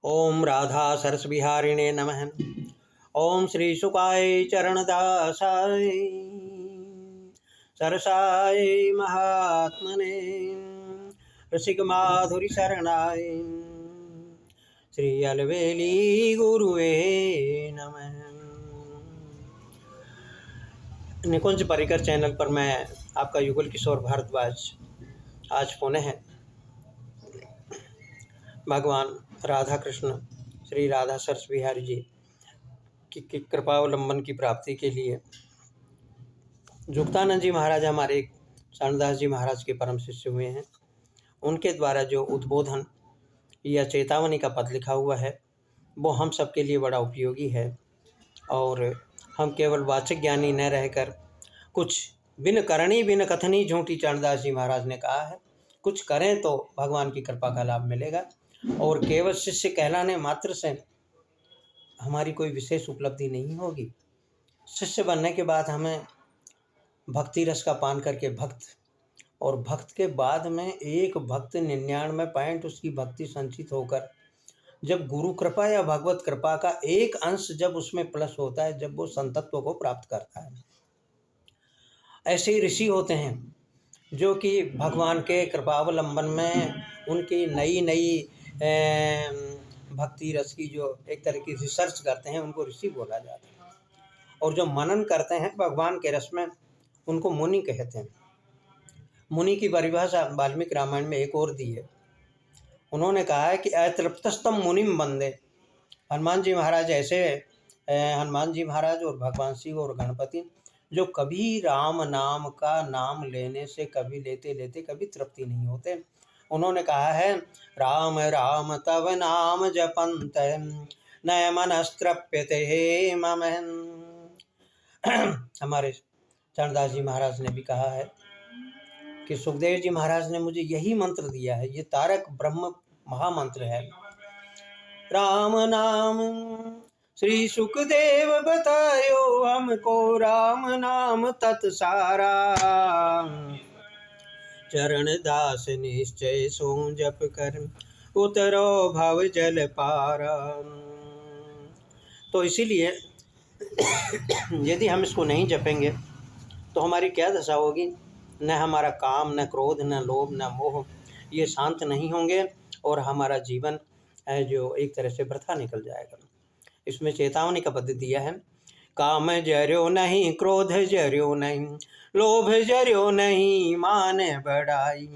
ओम राधा सरस बिहारिणे नमः। ओम श्री सुकाय चरणदासाय सरसाय महात्मने रसिक माधुरी शरणाय श्री अलवेली गुरुवे नमः। निकुंज परिकर चैनल पर मैं आपका युगल किशोर भारद्वाज आज पुनः भगवान राधा कृष्ण श्री राधा सरस बिहारी जी की कृपावलंबन की प्राप्ति के लिए जुक्तानंद जी महाराज हमारे शरणदास जी महाराज के परम शिष्य हुए हैं। उनके द्वारा जो उद्बोधन या चेतावनी का पद लिखा हुआ है वो हम सब के लिए बड़ा उपयोगी है और हम केवल वाचक ज्ञानी न रहकर कुछ बिन करणी बिन कथनी झूठी चरणदास जी महाराज ने कहा है, कुछ करें तो भगवान की कृपा का लाभ मिलेगा और केवल शिष्य कहलाने मात्र से हमारी कोई विशेष उपलब्धि नहीं होगी। शिष्य बनने के बाद हमें भक्ति रस का पान करके भक्त और भक्त के बाद में एक भक्त 99 उसकी भक्ति संचित होकर जब गुरु कृपा या भगवत कृपा का एक अंश जब उसमें प्लस होता है, जब वो संतत्व को प्राप्त करता है। ऐसे ही ऋषि होते हैं जो कि भगवान के कृपावलंबन में उनकी नई नई भक्ति रस की जो एक तरह की रिसर्च करते हैं उनको ऋषि बोला जाता है और जो मनन करते हैं भगवान के रस में उनको मुनि कहते हैं। मुनि की परिभाषा वाल्मीकि रामायण में एक और दी है। उन्होंने कहा है कि अतृप्तस्तम मुनिम बंदे। हनुमान जी महाराज ऐसे हनुमान जी महाराज और भगवान शिव और गणपति जो कभी राम नाम का नाम लेने से कभी लेते लेते कभी तृप्ति नहीं होते। उन्होंने कहा है राम राम तव नाम जपंत न मनस्त्रप्यते मम। हमारे चरणदास जी महाराज ने भी कहा है कि सुखदेव जी महाराज ने मुझे यही मंत्र दिया है, ये तारक ब्रह्म महामंत्र है। राम नाम श्री सुखदेव बतायो हमको, राम नाम तत्सारा चरण दास निश्चय सो जप कर उतरो भव जल पारा। तो इसीलिए यदि हम इसको नहीं जपेंगे तो हमारी क्या दशा होगी? न हमारा काम, न क्रोध, न लोभ, न मोह ये शांत नहीं होंगे और हमारा जीवन है जो एक तरह से वृथा निकल जाएगा। इसमें चेतावनी का पद दिया है, काम जर्यो नहीं, क्रोध जर्यो नहीं, लोभ जर्यो नहीं, मान बढ़ाई,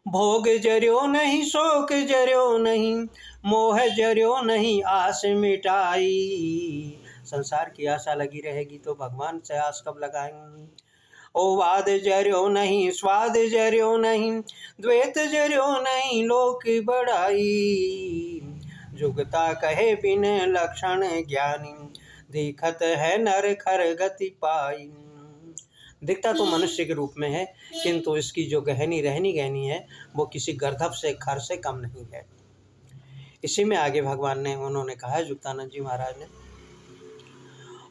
भोग जर्यो नहीं, शोक जर्यो नहीं, मोह जर्यो नहीं, आस मिटाई। संसार की आशा लगी रहेगी तो भगवान से आस कब लगाएंगे? ओ वाद जर्यो नहीं, स्वाद जर्यो नहीं, द्वैत जर्यो नहीं, लोक बढ़ाई, जुगता कहे बिन लक्षण ज्ञानी, दिखत है नर खर गति पाई। दिखता तो मनुष्य के रूप में है किंतु इसकी जो गहनी रहनी गहनी है वो किसी गर्दभ से खर से कम नहीं है। इसी में आगे भगवान ने उन्होंने कहा है जुक्तानंद जी महाराज ने,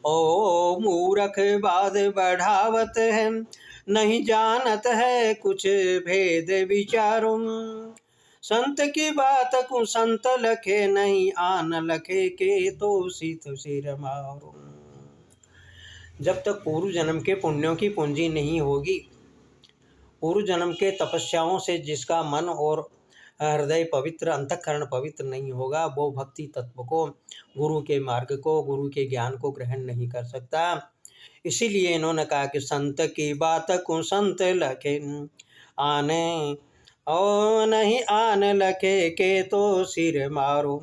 ओ मूरख बात बढ़ावत है, नहीं जानत है कुछ भेद विचारो, संत की बात को संत लखे, नहीं आन लखे के तो सीत सिर मारो। जब तक पूर्व जन्म के पुण्यों की पूंजी नहीं होगी, पूर्व जन्म के तपस्याओं से जिसका मन और हृदय पवित्र, अंतःकरण पवित्र नहीं होगा, वो भक्ति तत्व को, गुरु के मार्ग को, गुरु के ज्ञान को ग्रहण नहीं कर सकता। इसीलिए इन्होंने कहा कि संत की बात को संत लखे, आने और नहीं आन लखे के तो सिर मारो,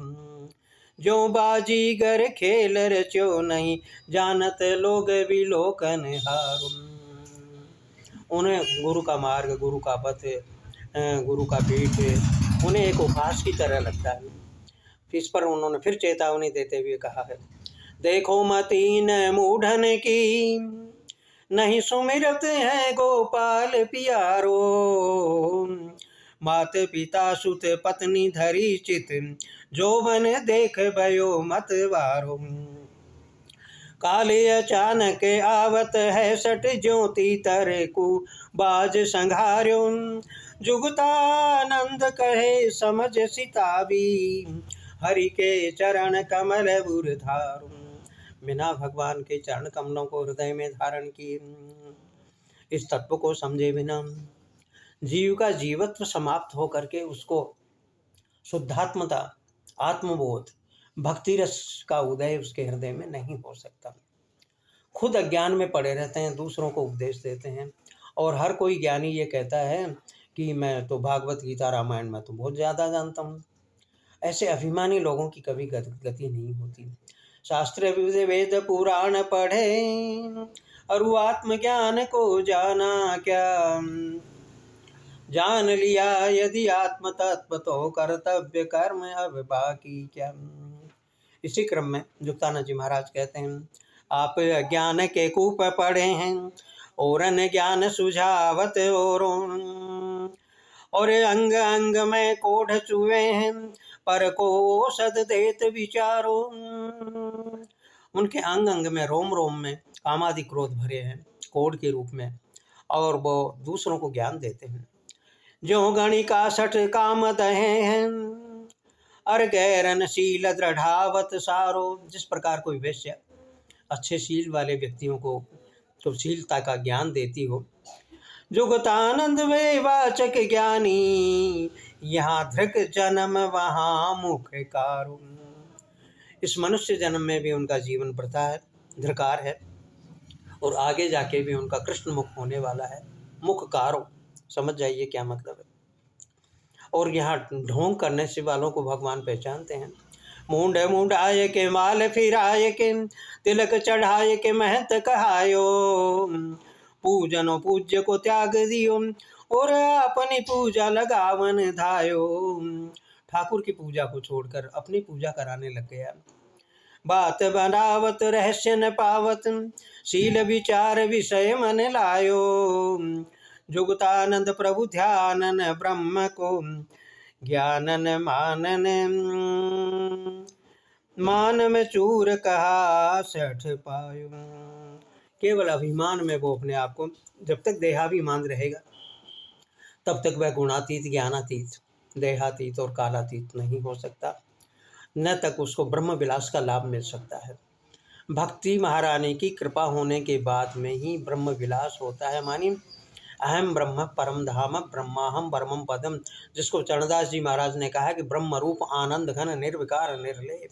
जो बाजीगर खेल रचो नहीं, जानत लोग विलोकन हारो। उन्हें गुरु का मार्ग, गुरु का पथ, गुरु का पीठ उन्हें एक उपहास की तरह लगता है। इस पर उन्होंने फिर चेतावनी देते हुए कहा है, देखो मतीन मूढ़न की, नहीं सुमिरत है गोपाल पियारो, मात पिता सुत पत्नी धरी चित, जो बन देख भयो मत वारो, काले अचानक आवत है सट ज्योति तर को, बाज संघार्यो जुगतानंद कहे समझ सिताबी, हरि के चरण कमल उर धारू। बिना भगवान के चरण कमलों को हृदय में धारण किए, इस तत्व को समझे बिना जीव का जीवत्व समाप्त हो करके उसको शुद्धात्मता, आत्मबोध, भक्ति रस का उदय उसके हृदय में नहीं हो सकता। खुद अज्ञान में पड़े रहते हैं, दूसरों को उपदेश देते हैं, और हर कोई ज्ञानी ये कहता है कि मैं तो भागवत गीता रामायण में तो बहुत ज़्यादा जानता हूँ। ऐसे अभिमानी लोगों की कभी गति नहीं होती। शास्त्र वेद पुराण पढ़े और आत्मज्ञान को जाना क्या, जान लिया यदि आत्म तत्व तो कर्तव्य कर्म अब बाकी क्या। इसी क्रम में जुक्तानंद जी महाराज कहते हैं, आप ज्ञान के कूप पढ़े हैं और अन ज्ञान सुझावत और अंग अंग में कोढ़ चुए हैं, पर को सद देत विचारो। उनके अंग अंग में, रोम रोम में कामादि क्रोध भरे हैं कोढ़ के रूप में, और वो दूसरों को ज्ञान देते हैं। जो गणिका सठ काम दहे हैं, अर गैरन शील दृढ़ावत सारो। जिस प्रकार कोई वैश्य अच्छे शील वाले व्यक्तियों को सुशीलता का ज्ञान देती हो। जुगतानंद वे वाचक ज्ञानी, यहाँ धृक जन्म वहाँ मुख कारो। इस मनुष्य जन्म में भी उनका जीवन प्रथा है, धृकार है, और आगे जाके भी उनका कृष्ण मुख होने वाला है, मुख कारो। समझ जाइए क्या मतलब है। और यहाँ ढोंग करने से वालों को भगवान पहचानते हैं। मूंड मुंडाए के माल फिराए के, तिलक चढ़ाए के महत कहायो, पूजनो पूज्य को त्याग दियो और अपनी पूजा लगावन धायो। ठाकुर की पूजा को छोड़कर अपनी पूजा कराने लग गया। बात बनावत रहस्य न पावत, शील विचार विषय मन लायो। जुगतानंद प्रभु ध्यानन ब्रह्म को, ज्ञानन मानन मान में चूर कहा सठ पायो। केवल अभिमान में वो अपने आप को, जब तक देहाभिमान रहेगा तब तक वह गुणातीत, ज्ञानातीत, देहातीत और कालातीत नहीं हो सकता, न तक उसको ब्रह्म विलास का लाभ मिल सकता है। भक्ति महारानी की कृपा होने के बाद में ही ब्रह्म विलास होता है। मानी अहम ब्रह्म परम धाम ब्रह्माहम परमम पदम, जिसको चरणदास जी महाराज ने कहा कि ब्रह्म रूप आनंद घन निर्विकार निर्लेप।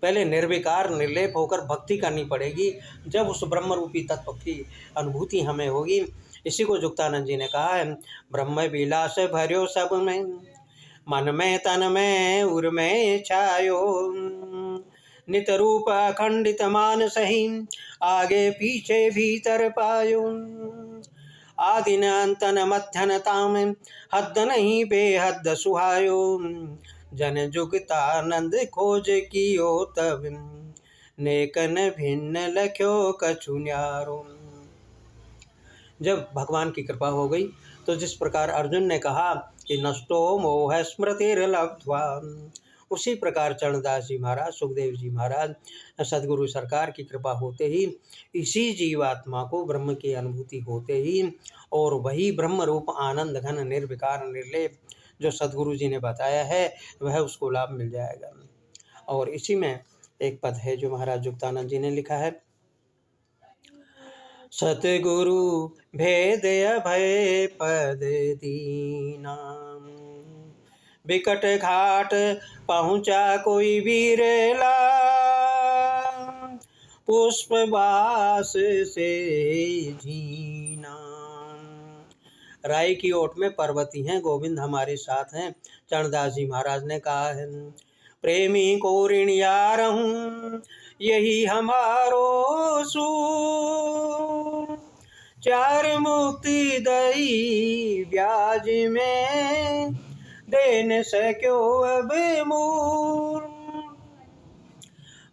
पहले निर्विकार निर्लेप होकर भक्ति करनी पड़ेगी, जब उस ब्रह्म रूपी तत्व की अनुभूति हमें होगी। इसी को जुक्तानंद जी ने कहा है, ब्रह्म विलास भर्यो सब में, मन में तन में उर में छायो। नित रूप अखंडित मान सही, आगे पीछे भीतर पायो। आदि न अंत न मध्यन ताम, हद नहीं बेहद सुहायो। जन जुगतानंद खोज कियो तब, नेकन भिन्न लख्यो कछु न्यारो। जब भगवान की कृपा हो गई तो जिस प्रकार अर्जुन ने कहा कि नष्टो मोह स्मृतिर्लब्ध्वा, उसी प्रकार चरणदास जी महाराज, सुखदेव जी महाराज, सदगुरु सरकार की कृपा होते ही इसी जीवात्मा को ब्रह्म की अनुभूति होते ही, और वही ब्रह्म रूप आनंद घन निर्विकार निर्लेप जो सदगुरु जी ने बताया है, वह उसको लाभ मिल जाएगा। और इसी में एक पद है जो महाराज जुक्तानंद जी ने लिखा है, सतगुरु भेद अभय पद दीना, बिकट घाट पहुँचा कोई वीरेला, पुष्प वास से जीना। राय की ओट में पर्वती हैं, गोविंद हमारे साथ हैं। चरणदास जी महाराज ने कहा है, प्रेमी को ऋण यार हूँ यही हमारो सू, चार मुक्ति दई ब्याज में, देने सक्यो अब मूर।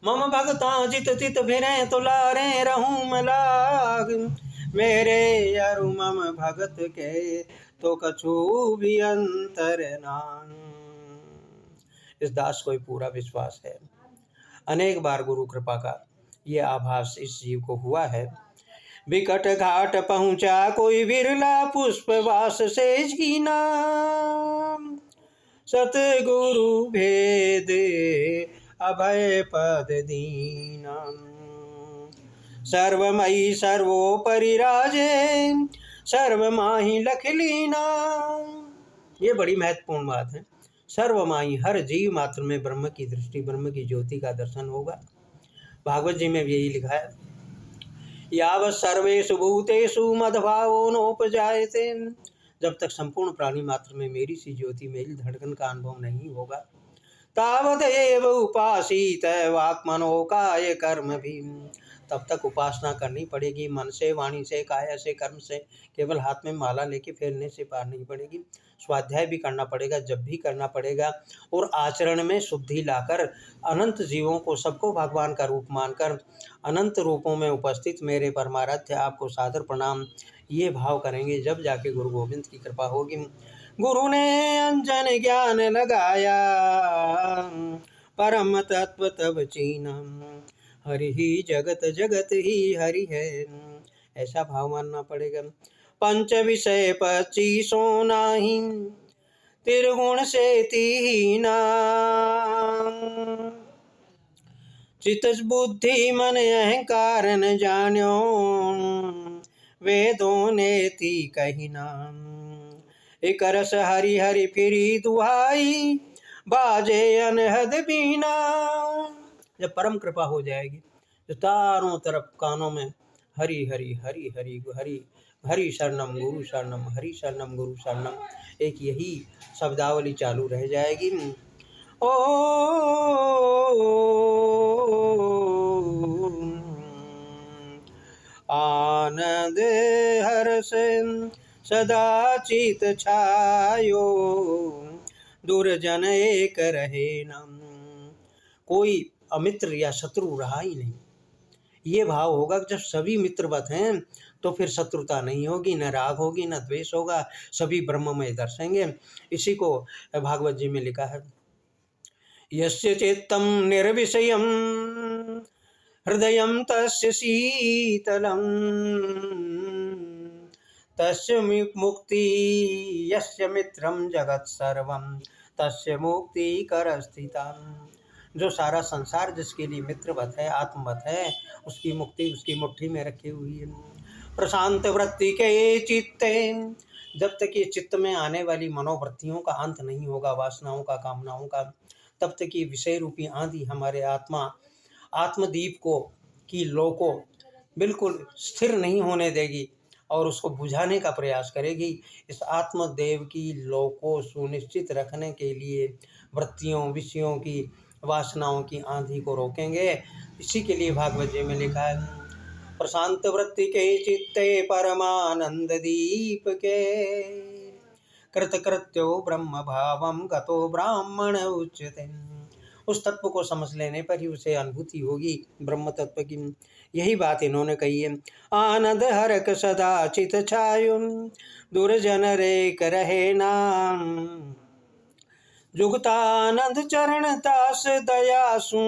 मम भगता जित तित भिरे तुलारे रहूं मलाग, मेरे अरु मम भगत के तो कछु भी अंतर नान। इस दास को पूरा विश्वास है, अनेक बार गुरु कृपा का ये आभास इस जीव को हुआ है। विकट घाट पहुँचा कोई विरला पुष्प वास से झीना। सतगुरु भेद अभय पद दीना। सर्वमयी सर्वोपरि राजे सर्वमाही लख लीना। ये बड़ी महत्वपूर्ण बात है। सर्वमाही, हर जीव मात्र में ब्रह्म की दृष्टि, ब्रह्म की ज्योति का दर्शन होगा। भागवत जी में भी यही लिखा है, यावत् सर्वेषु भूतेषु मद्भावो नोपजायते। जब तक संपूर्ण प्राणी मात्र में मेरी सी ज्योति, मेरी धड़कन का अनुभव नहीं होगा, तावत एव उपासीत वाक्मनो काय कर्म भी। तब तक उपासना करनी पड़ेगी, मन से, वाणी से, काया से, कर्म से। केवल हाथ में माला लेके फेरने से पार नहीं पड़ेगी। स्वाध्याय भी करना पड़ेगा, जब भी करना पड़ेगा, और आचरण में शुद्धि लाकर अनंत जीवों को, सबको भगवान का रूप मानकर अनंत रूपों में उपस्थित मेरे परमाराध्य आपको सादर प्रणाम, ये भाव करेंगे, जब जाके गुरु गोविंद की कृपा होगी। गुरु ने अंजन ज्ञान लगाया, परम तत्व तब चीना। हरि ही जगत, जगत ही हरि है, ऐसा भाव मानना पड़ेगा। पंच विषय 25 नाही, त्रिगुण से तीना। चित बुद्धि मन अहंकार न जान्यो, वेदों ने ती कही नाम। एक रस हरि हरि फिरी दुहाई, बाजे अनहद बीना। जब परम कृपा हो जाएगी तो चारों तरफ कानों में हरि हरि हरि हरि हरि हरि शरणम गुरु शरणम, हरि शरणम गुरु शरणम, एक यही शब्दावली चालू रह जाएगी। ओ आनंद हर्ष सदा चित छायो, दुर्जन एक रहे नाम। कोई अमित्र या शत्रु रहा ही नहीं। ये भाव होगा कि जब सभी मित्रवत हैं तो फिर शत्रुता नहीं होगी, न राग होगी, न द्वेष होगा, सभी ब्रह्म में दर्शेंगे। इसी को भागवत जी में लिखा है, यस्य चित्तम निर्विषयम हृदयम तस्य शीतलम, तस्य मुक्ति यस्य मित्रम जगत सर्वम, तस्य मुक्ति कर स्थिता। जो सारा संसार जिसके लिए मित्रवत है, आत्मवत है, उसकी मुक्ति उसकी मुट्ठी में रखी हुई है। प्रशांत वृत्ति के चित्ते, जब तक ये चित्त में आने वाली मनोवृत्तियों का अंत नहीं होगा, वासनाओं का, कामनाओं का, तब तक ये विषय रूपी आंधी हमारे आत्मदीप को की लो को बिल्कुल स्थिर नहीं होने देगी और उसको बुझाने का प्रयास करेगी। इस आत्मदेव की लो को सुनिश्चित रखने के लिए वृत्तियों, विषयों की, वासनाओं की आंधी को रोकेंगे। इसी के लिए भागवत जी में लिखा है, प्रशांत वृत्ति के चित्ते परमानंद दीप के, कृतकृत्यो ब्रह्म भावम गतो ब्राह्मण उच्यते। उस तत्व को समझ लेने पर ही उसे अनुभूति होगी ब्रह्म तत्व की। यही बात इन्होंने कही है, आनंद हरक सदा चित छायो, दुर्जन रेक रहे नाम। जुगतानंद चरण दास दयासु,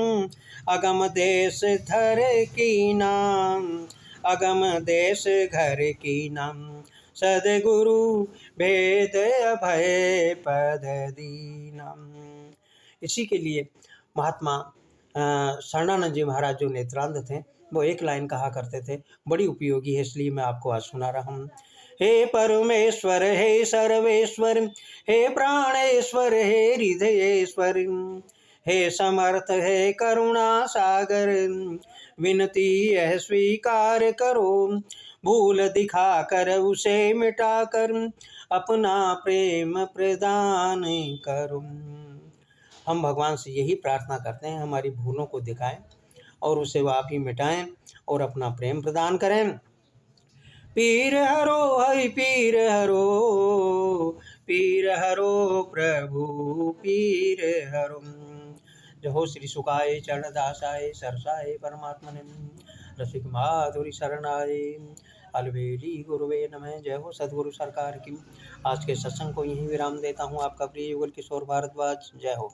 अगम देश धर की नाम, अगम देश घर की नाम। सदगुरु भेद अभय पद दीनम। इसी के लिए महात्मा शरणानंद जी महाराज जो नेत्रांध थे, वो एक लाइन कहा करते थे, बड़ी उपयोगी है, इसलिए मैं आपको आज सुना रहा हूँ। हे परमेश्वर, हे सर्वेश्वर, हे प्राणेश्वर, हे हृदयेश्वर, हे समर्थ, हे करुणा सागर, विनती यह स्वीकार करो, भूल दिखा कर उसे मिटा कर, अपना प्रेम प्रदान करो। हम भगवान से यही प्रार्थना करते हैं, हमारी भूलों को दिखाएं और उसे वो आप ही मिटाएं और अपना प्रेम प्रदान करें। पीर हरो हरि पीर हरो, पीर हरो प्रभु पीर हरो। जय हो श्री सुखाय चरण दासाय सरसाय परमात्मने, रसिक माधुरी शरणाय, अलबेली गुरुवे नमः। जय हो सद्गुरु सरकार की। आज के सत्संग को यहीं विराम देता हूँ। आपका प्रिय युगल किशोर भारद्वाज। जय हो।